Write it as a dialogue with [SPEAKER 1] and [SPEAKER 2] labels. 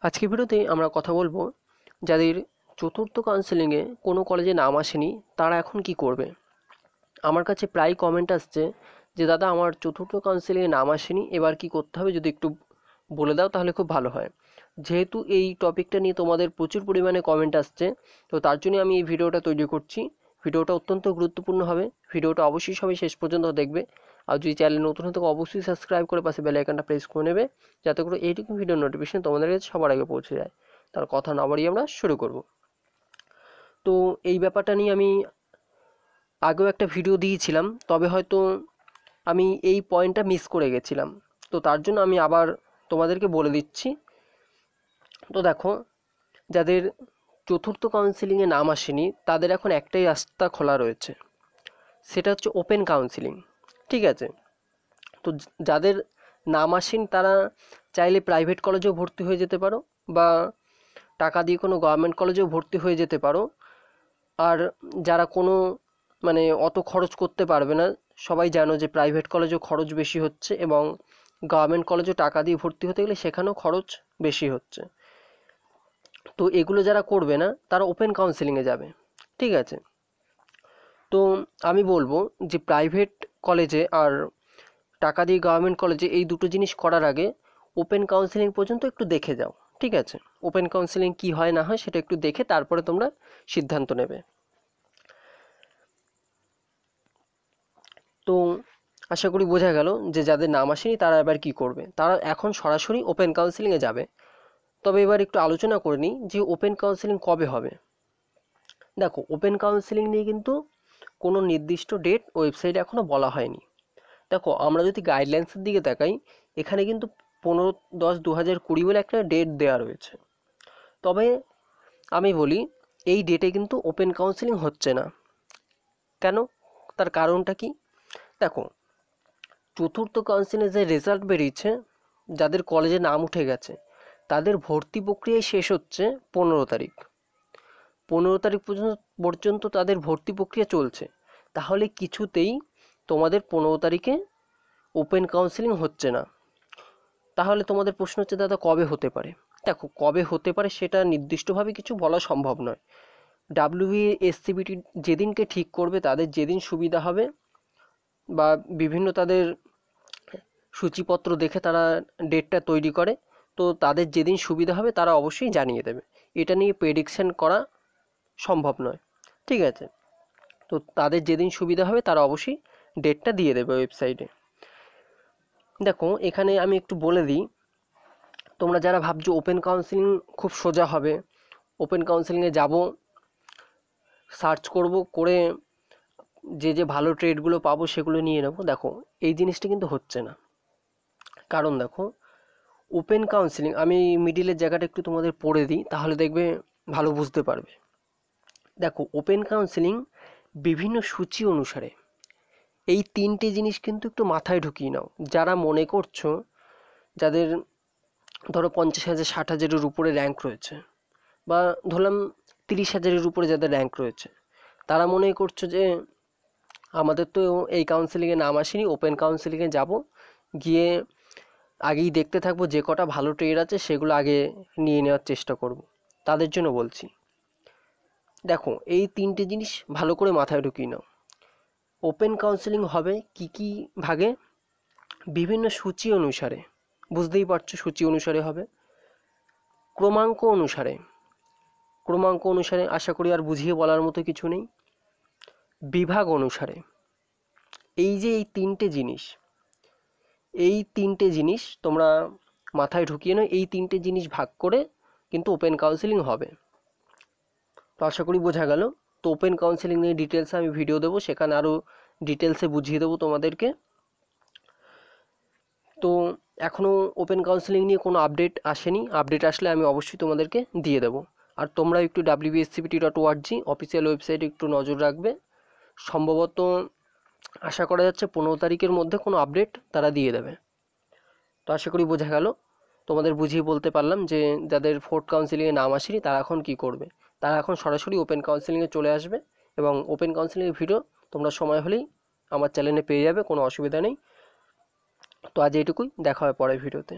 [SPEAKER 1] আজকের ভিডিওতে আমরা কথা বলবো যাদের চতুর্থ কাউন্সেলিংয়ে কোনো কলেজে নাম আসেনি তারা এখন কি করবে। আমার কাছে প্রায় কমেন্ট আসছে যে দাদা আমার চতুর্থ কাউন্সেলিংয়ে নাম আসেনি, এবার কি করতে হবে যদি একটু বলে দাও তাহলে খুব ভালো হয়। যেহেতু এই টপিকটা নিয়ে তোমাদের প্রচুর পরিমাণে কমেন্ট আসছে, তো তার জন্য আমি এই ভিডিওটা তৈরি করছি। ভিডিওটা অত্যন্ত গুরুত্বপূর্ণ হবে, ভিডিওটা অবশ্যই সবাই শেষ পর্যন্ত দেখবে। আর যদি চ্যানেল নতুন হতে অবশ্যই সাবস্ক্রাইব করে পাশে বেল আইকনটা প্রেস করে নেবে, যাতে করে এইটুকু ভিডিও নোটিফিকেশন তোমাদের কাছে সবার আগে পৌঁছে যায়। তার কথা না বাড়িয়ে আমরা শুরু করব। তো এই ব্যাপারটা নিয়ে আমি আগেও একটা ভিডিও দিয়েছিলাম, তবে হয়তো আমি এই পয়েন্টটা মিস করে গেছিলাম, তো তার জন্য আমি আবার তোমাদেরকে বলে দিচ্ছি। তো দেখো, যাদের চতুর্থ কাউন্সেলিংয়ে নাম আসেনি তাদের এখন একটাই রাস্তা খোলা রয়েছে, সেটা হচ্ছে ওপেন কাউন্সেলিং। ঠিক আছে, তো যাদের নাম আসেনি তারা চাইলে প্রাইভেট কলেজেও ভর্তি হয়ে যেতে পারো বা টাকা দিয়ে কোনো গভর্নমেন্ট কলেজেও ভর্তি হয়ে যেতে পারো। আর যারা কোনো অত খরচ করতে পারবে না, সবাই জানো যে প্রাইভেট কলেজেও খরচ বেশি হচ্ছে এবং গভর্নমেন্ট কলেজেও টাকা দিয়ে ভর্তি হতে গেলে সেখানেও খরচ বেশি হচ্ছে। তো এগুলো যারা করবে না তারা ওপেন কাউন্সেলিংয়ে যাবে। ঠিক আছে, তো আমি বলবো যে প্রাইভেট কলেজে আর টাকা দিয়ে গভর্নমেন্ট কলেজে এই দুটো জিনিস করার আগে ওপেন কাউন্সেলিং পর্যন্ত একটু দেখে যাও। ঠিক আছে, ওপেন কাউন্সেলিং কি হয় না হয় সেটা একটু দেখে তারপরে তোমরা সিদ্ধান্ত নেবে। তো আশা করি বোঝা গেল যে যাদের নাম আসেনি তারা এবার কি করবে। তারা এখন সরাসরি ওপেন কাউন্সেলিংয়ে যাবে। তবে এবার একটু আলোচনা করে নিই যে ওপেন কাউন্সেলিং কবে হবে। দেখো, ওপেন কাউন্সেলিং নিয়ে কিন্তু কোনো নির্দিষ্ট ডেট ওয়েবসাইটে এখনও বলা হয়নি। দেখো, আমরা যদি গাইডলাইন্সের দিকে তাকাই, এখানে কিন্তু 15/10/2020 বলে একটা ডেট দেওয়া রয়েছে। তবে আমি বলি এই ডেটে কিন্তু ওপেন কাউন্সেলিং হচ্ছে না। কেন? তার কারণটা কি? দেখো, চতুর্থ কাউন্সিলে যে রেজাল্ট বেরিয়েছে, যাদের কলেজে নাম উঠে গেছে তাদের ভর্তি প্রক্রিয়ায় শেষ হচ্ছে 15 তারিখ। 15 তারিখ পর্যন্ত তাদের ভর্তি প্রক্রিয়া চলছে। তাহলে কিছুতেই তোমাদের 15 তারিখে ওপেন কাউন্সেলিং হচ্ছে না। তাহলে তোমাদের প্রশ্ন হচ্ছে দাদা কবে হতে পারে। দেখো, কবে হতে পারে সেটা নির্দিষ্টভাবে কিছু বলা সম্ভব নয়। WBSCBT যেদিনকে ঠিক করবে, তাদের যেদিন সুবিধা হবে বা বিভিন্ন তাদের সূচিপত্র দেখে তারা ডেটটা তৈরি করে, তো তাদের যেদিন সুবিধা হবে তারা অবশ্যই জানিয়ে দেবে। এটা নিয়ে প্রেডিকশন করা সম্ভব নয়। ঠিক আছে, তো তাদের যেদিন সুবিধা হবে তারা অবশ্যই ডেটটা দিয়ে দেবে ওয়েবসাইটে। দেখো, এখানে আমি একটু বলে দিই, তোমরা যারা ভাবছো ওপেন কাউন্সেলিং খুব সোজা হবে, ওপেন কাউন্সেলিংয়ে যাব, সার্চ করব, করে যে ভালো ট্রেডগুলো পাবো সেগুলো নিয়ে নেব, দেখো এই জিনিসটা কিন্তু হচ্ছে না। কারণ দেখো, ওপেন কাউন্সেলিং আমি মিডিলের জায়গাটা একটু তোমাদের পড়ে দিই, তাহলে দেখবে ভালো বুঝতে পারবে। দেখো, ওপেন কাউন্সেলিং বিভিন্ন সূচি অনুসারে, এই তিনটে জিনিস কিন্তু একটু মাথায় ঢুকিয়ে নাও। যারা মনে করছো যাদের ধরো 50,000 60,000-এর উপরে র্যাঙ্ক রয়েছে, বা ধরলাম 30,000-এর উপরে যাদের র্যাঙ্ক রয়েছে, তারা মনে করছো যে আমাদের তো এই কাউন্সেলিংয়ে নাম আসেনি, ওপেন কাউন্সেলিংয়ে যাব, গিয়ে আগেই দেখতে থাকবো যে কটা ভালো ট্রেড আছে সেগুলো আগে নিয়ে নেওয়ার চেষ্টা করব। তাদের জন্য বলছি, দেখো এই তিনটে জিনিস ভালো করে মাথায় ঢুকিয়ে নাও। ওপেন কাউন্সেলিং হবে কি কি ভাগে? বিভিন্ন সূচি অনুসারে, বুঝতেই পারছো সূচি অনুসারে হবে। ক্রমাঙ্ক অনুসারে, ক্রমাঙ্ক অনুসারে আশা করি আর বুঝিয়ে বলার মতো কিছু নেই। বিভাগ অনুসারে, এই যে এই তিনটে জিনিস তোমরা মাথায় ঢুকিয়ে নাও। এই তিনটে জিনিস ভাগ করে কিন্তু ওপেন কাউন্সেলিং হবে। তো আশা করি বোঝা গেল। তো ওপেন কাউন্সেলিং নিয়ে ডিটেলসে আমি ভিডিও দেবো, সেখানে আরও ডিটেলসে বুঝিয়ে দেবো তোমাদেরকে। তো এখনও ওপেন কাউন্সেলিং নিয়ে কোনো আপডেট আসেনি, আপডেট আসলে আমি অবশ্যই তোমাদেরকে দিয়ে দেবো। আর তোমরা একটু WBSCBT.org অফিসিয়াল ওয়েবসাইটে একটু নজর রাখবে। সম্ভবত আশা করা যাচ্ছে 15 তারিখের মধ্যে কোনো আপডেট তারা দিয়ে দেবে। তো আশা করি বোঝা গেল, তোমাদের বুঝিয়ে বলতে পারলাম যে যাদের ফোর্থ কাউন্সেলিংয়ে নাম আসেনি তারা এখন কি করবে। তারা এখন সরাসরি ওপেন কাউন্সেলিংয়ে চলে আসবে এবং ওপেন কাউন্সেলিংয়ের ভিডিও তোমরা সময় হলেই আমার চ্যানেলে পেয়ে যাবে, কোনো অসুবিধা নেই। তো আজ এইটুকুই, দেখা হয় পরের ভিডিওতে।